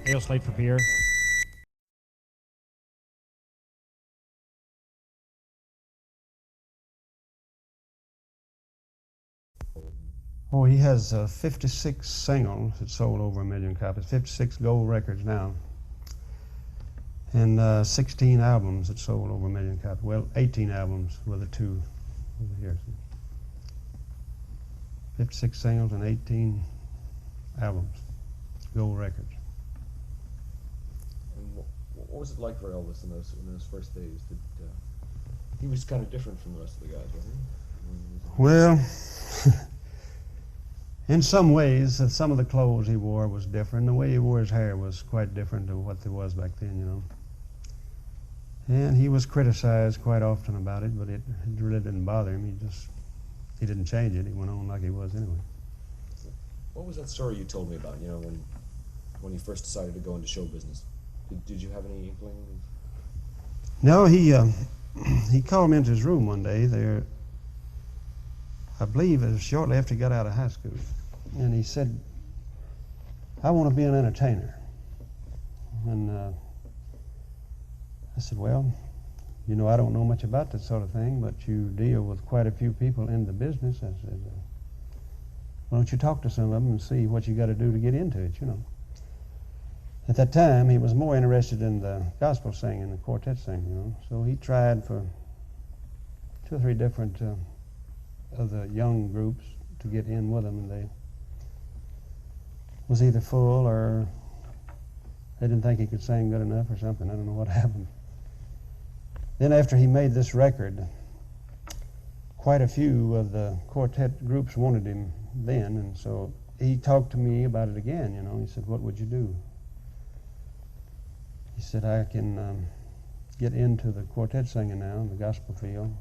Ale slate for Pierre. Oh, he has 56 singles that sold over 1 million copies, 56 gold records now, and 16 albums that sold over 1 million copies. Well, 18 albums with the two over here. 56 singles and 18 albums, gold records. And what was it like for Elvis in those first days? He was kind of different from the rest of the guys, wasn't he? Well, in some ways, some of the clothes he wore was different. The way he wore his hair was quite different to what there was back then, you know. And he was criticized quite often about it, but it really didn't bother him. He didn't change it. He went on like he was anyway. What was that story you told me about, you know, when he first decided to go into show business? Did you have any inkling? No, he called me into his room one day there. I believe it was shortly after he got out of high school. And he said, I want to be an entertainer. And I said, well, you know, I don't know much about that sort of thing, but you deal with quite a few people in the business. I said, why don't you talk to some of them and see what you got to do to get into it, you know. At that time, he was more interested in the gospel singing, the quartet singing, you know. So he tried for 2 or 3 different of the young groups to get in with them, and they was either full or they didn't think he could sing good enough or something. I don't know what happened. Then after he made this record, quite a few of the quartet groups wanted him then, and so he talked to me about it again, you know. He said, what would you do? He said, I can get into the quartet singing now in the gospel field.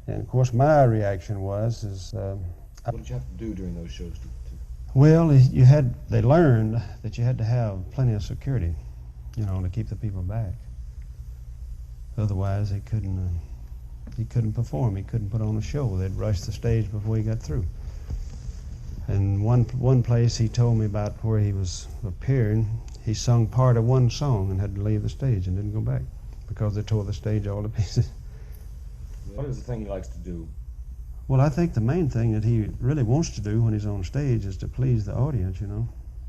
And of course my reaction was, What did you have to do during those shows? Well, they learned that you had to have plenty of security, you know, to keep the people back. Otherwise, he couldn't perform. He couldn't put on a show. They'd rush the stage before he got through. And one place he told me about where he was appearing, he sung part of one song and had to leave the stage and didn't go back because they tore the stage all to pieces. What is the thing he likes to do? Well, I think the main thing that he really wants to do when he's on stage is to please the audience, you know.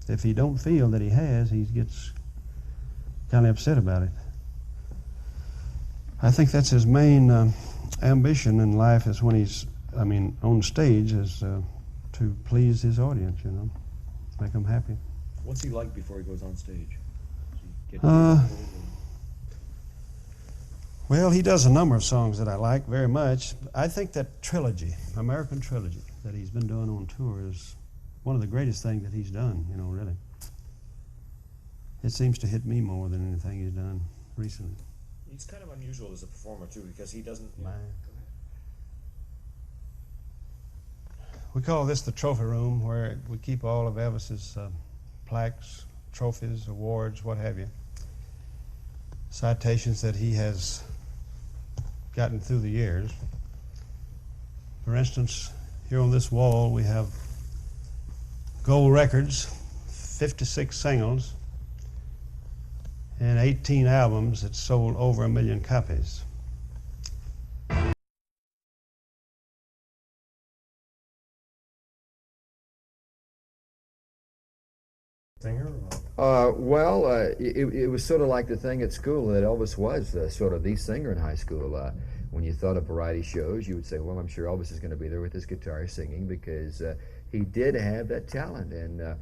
If he don't feel that he has, he gets kind of upset about it. I think that's his main ambition in life is when he's, on stage is to please his audience, you know, make them happy. What's he like before he goes on stage? Does he get Well, he does a number of songs that I like very much. I think that trilogy, American trilogy, that he's been doing on tour is one of the greatest things that he's done, you know, really. It seems to hit me more than anything he's done recently. He's kind of unusual as a performer, too, because he doesn't... We call this the trophy room, where we keep all of Elvis's plaques, trophies, awards, what have you. Citations that he has gotten through the years. For instance, here on this wall we have gold records, 56 singles, and 18 albums that sold over 1 million copies. Singer? It was sort of like the thing at school that Elvis was sort of the singer in high school. When you thought of variety shows, you would say, well, I'm sure Elvis is going to be there with his guitar singing, because he did have that talent, and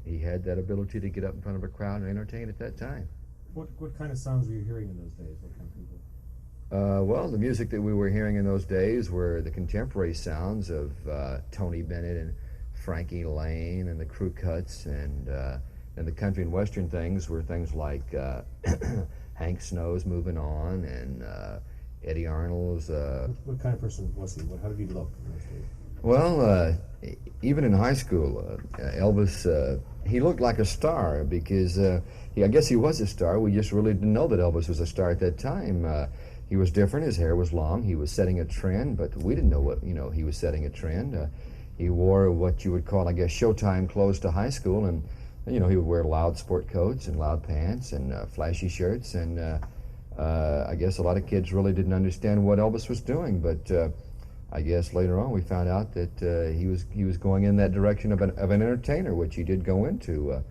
he had that ability to get up in front of a crowd and entertain at that time. What kind of sounds were you hearing in those days? What kind of people? Well, the music that we were hearing in those days were the contemporary sounds of Tony Bennett and Frankie Lane and the Crew Cuts, and the country and western things were things like Hank Snow's Moving On, and Eddie Arnold's... What kind of person was he? How did he look? Well, even in high school, Elvis, he looked like a star, because I guess he was a star. We just really didn't know that Elvis was a star at that time. He was different. His hair was long. He was setting a trend, but we didn't know what, he was setting a trend. He wore what you would call, I guess, Showtime clothes to high school, and you know, he would wear loud sport coats and loud pants and flashy shirts, and I guess a lot of kids really didn't understand what Elvis was doing, but I guess later on we found out that he was going in that direction of an entertainer, which he did go into.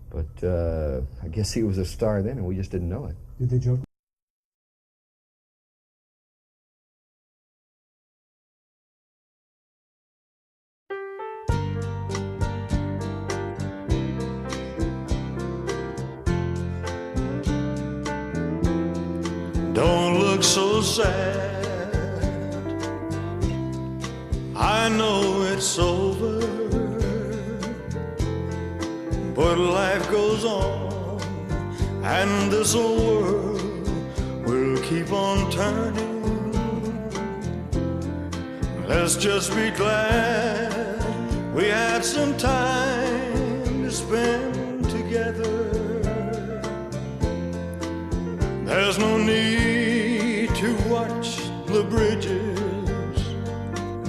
But I guess he was a star then, and we just didn't know it. Did they joke? Don't look so sad, I know it's over, but life goes on, and this old world will keep on turning. Let's just be glad we had some time to spend together. There's no need to watch the bridges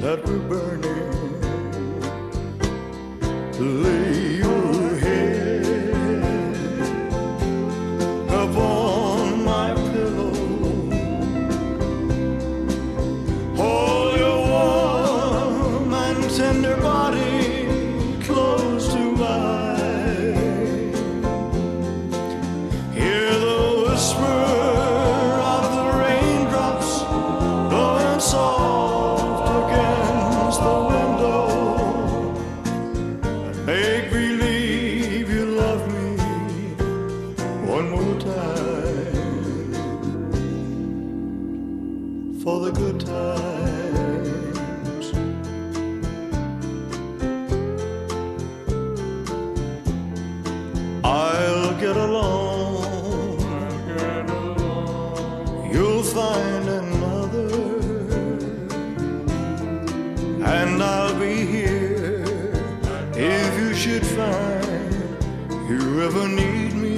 that we're burning. Lay your head upon my pillow, hold your warm and tender body close to mine. Hear the whisper of the raindrops blowing soft against the window. Make believe you love me one more time, for the good times. I'll get along, you'll find another, and I'll be here if you should find you ever need me.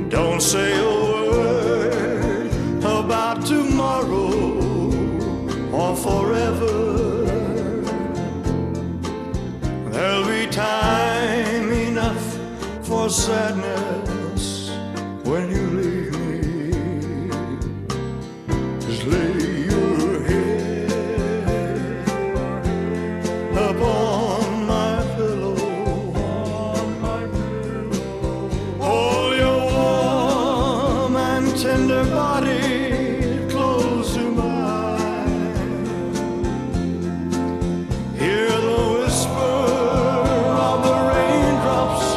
Don't say a word about tomorrow or forever. There'll be time enough for sadness when you leave me. Just lay your head upon my pillow, hold your warm and tender body close to mine. Hear the whisper of the raindrops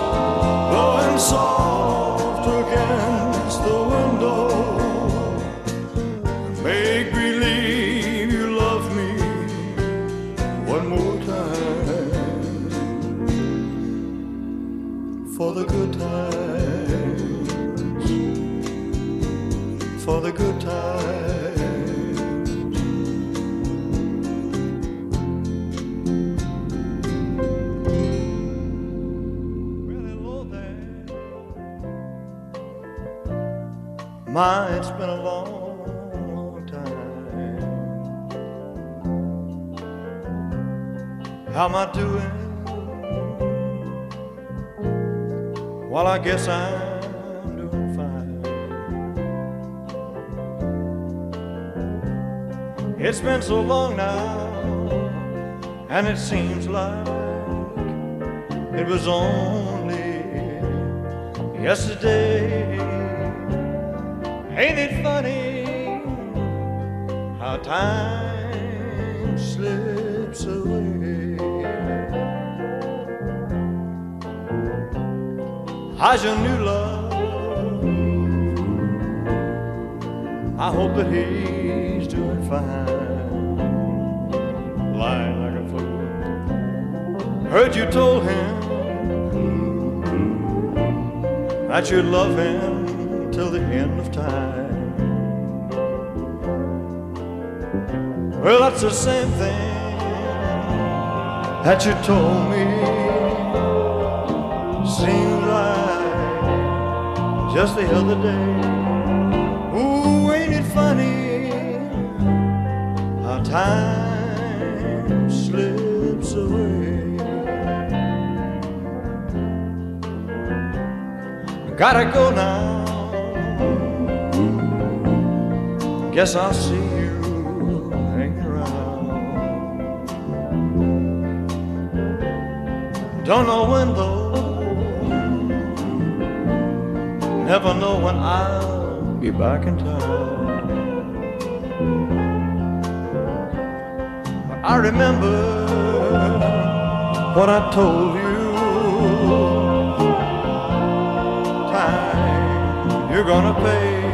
blowing soft against the window. Make believe you love me one more time, for the good times, for the good times. Well, hello there. My, it's been a long time. How am I doing? Well, I guess I'm doing fine. It's been so long now, and it seems like it was only yesterday. Ain't it funny how time slips away? How's your new love? I hope that he's doing fine. Lying like a fool. Heard you told him that you'd love him till the end of time. Well, that's the same thing that you told me. Seems like just the other day. Ooh, ain't it funny how time slips away? Gotta go now. Guess I'll see you hanging around. Don't know when though, never know when I'll be back in town. But I remember what I told you. Time you're gonna pay.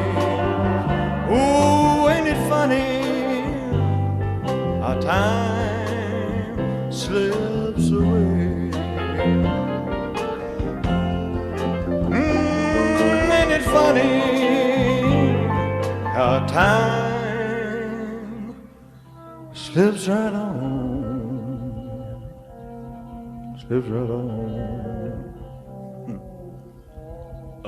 Ooh, ain't it funny how time slips away? Ain't it funny how time slips right on, slips right on away. Oh,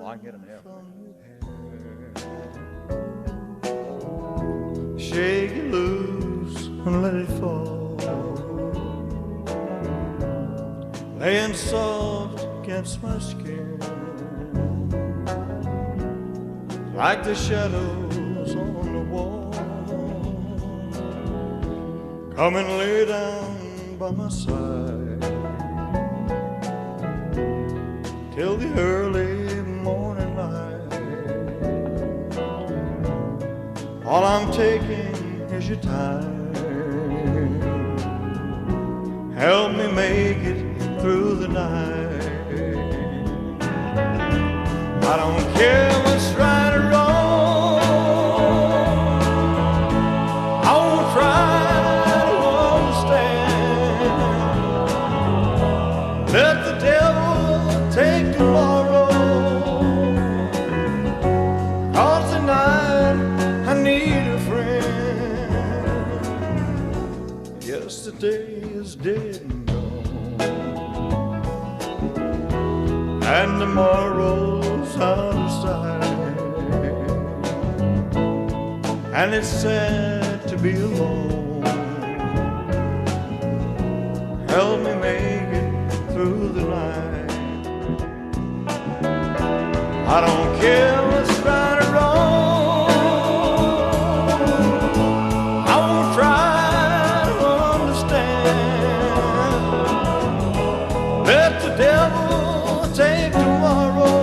I can get an F. Shake it loose and let it fall, laying soft against my skin, like the shadows on the wall. Come and lay down by my side till the early morning light. All I'm taking is your time. Help me make it through the night. I don't care what's right or wrong. I won't try to understand. Let the devil take tomorrow. 'Cause tonight I need a friend. Yesterday is dead and gone, and tomorrow's out of sight. And it's sad to be alone. Help me make it through the night. I don't care what's right or wrong. I won't try to understand. Let the devil take tomorrow.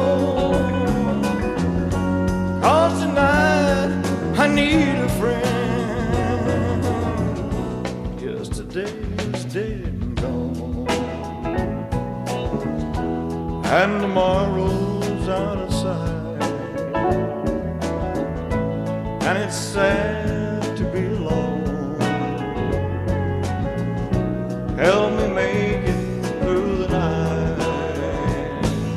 'Cause tonight I need a friend. Yesterday is dead and gone, and tomorrow's out of sight. And it's sad